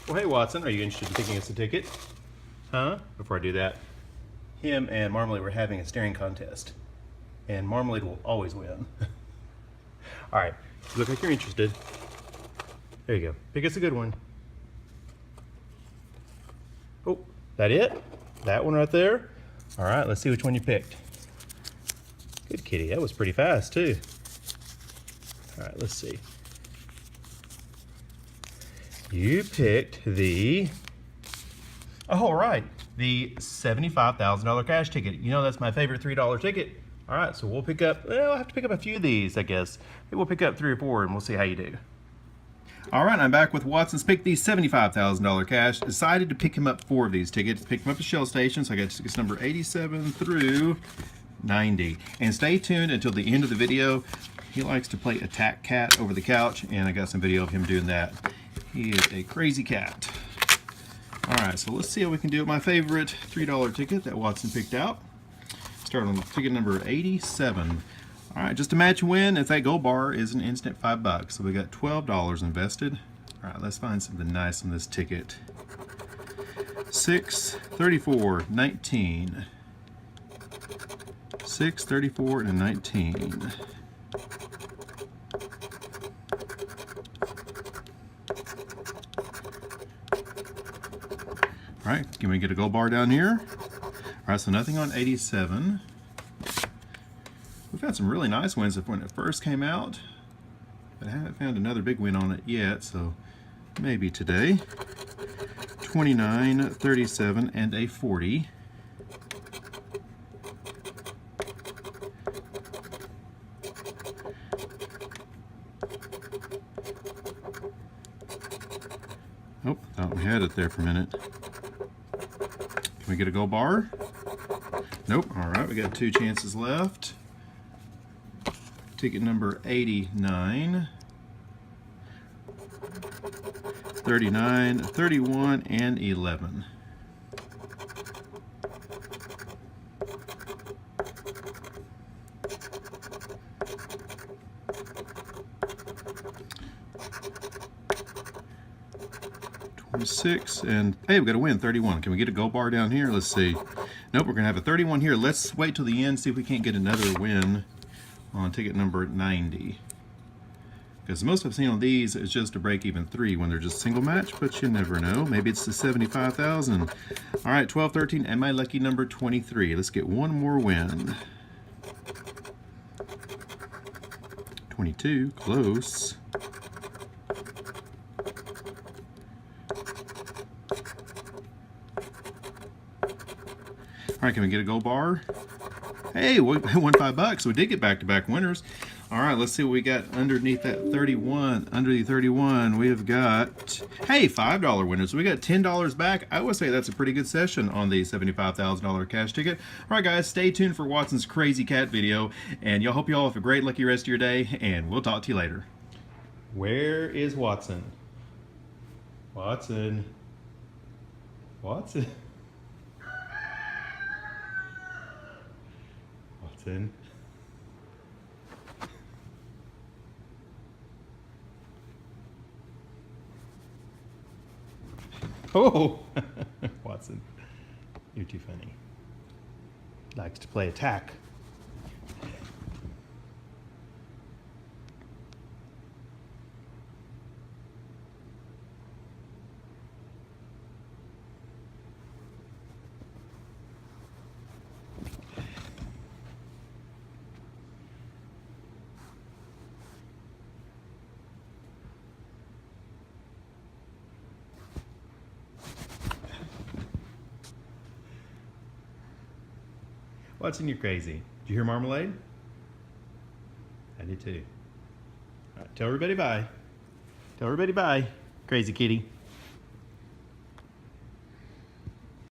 Well, hey Watson, are you interested in picking us a ticket? Huh? Before I do that, him and Marmalade were having a staring contest, and Marmalade will always win. All right, you look like you're interested. There you go. Pick us a good one. Oh, that it? That one right there? All right, let's see which one you picked. Good kitty, that was pretty fast too. All right, let's see. You picked the, oh, all right, the $75,000 cash ticket. You know that's my favorite $3 ticket. All right, so we'll pick up, well, I'll have to pick up a few of these, I guess. Maybe we'll pick up 3 or 4 and we'll see how you do. All right, I'm back with Watson's pick the $75,000 cash. Decided to pick him up 4 of these tickets. Picked him up at Shell Station, so I got tickets number 87 through 90. And stay tuned until the end of the video. He likes to play attack cat over the couch, and I got some video of him doing that. He is a crazy cat. All right, so let's see how we can do it. My favorite $3 ticket that Watson picked out. Start on ticket number 87. All right, just to match win, if that gold bar is an instant $5. So we got $12 invested. All right, let's find something nice on this ticket. 6, 34, 19. 6, 34, and 19. All right, can we get a gold bar down here? All right, so nothing on 87. We've had some really nice wins when it first came out, but I haven't found another big win on it yet, so maybe today. 29, 37, and a 40. Oh, thought we had it there for a minute. Can we get a gold bar? Nope. All right, we got 2 chances left. Ticket number 89, 39, 31, and 11. Six, and hey, we got a win, 31. Can we get a gold bar down here? Let's see. Nope, we're gonna have a 31 here. Let's wait till the end, see if we can't get another win on ticket number 90. Because most I've seen on these is just a break even 3 when they're just single match, but you never know. Maybe it's the 75,000. All right, 12, 13, and my lucky number 23. Let's get one more win. 22, close. All right, can we get a gold bar? Hey, we won $5, so we did get back-to-back winners. All right, let's see what we got underneath that 31. Under the 31, we have got, hey, $5 winners. So we got $10 back. I would say that's a pretty good session on the $75,000 cash ticket. All right, guys, stay tuned for Watson's Crazy Cat video, and y'all hope you all have a great, lucky rest of your day, and we'll talk to you later. Where is Watson? Watson. Watson. Watson. Oh, Watson, you're too funny. Likes to play attack. Watson, you're crazy. Did you hear Marmalade? I did too. All right, tell everybody bye. Tell everybody bye. Crazy kitty.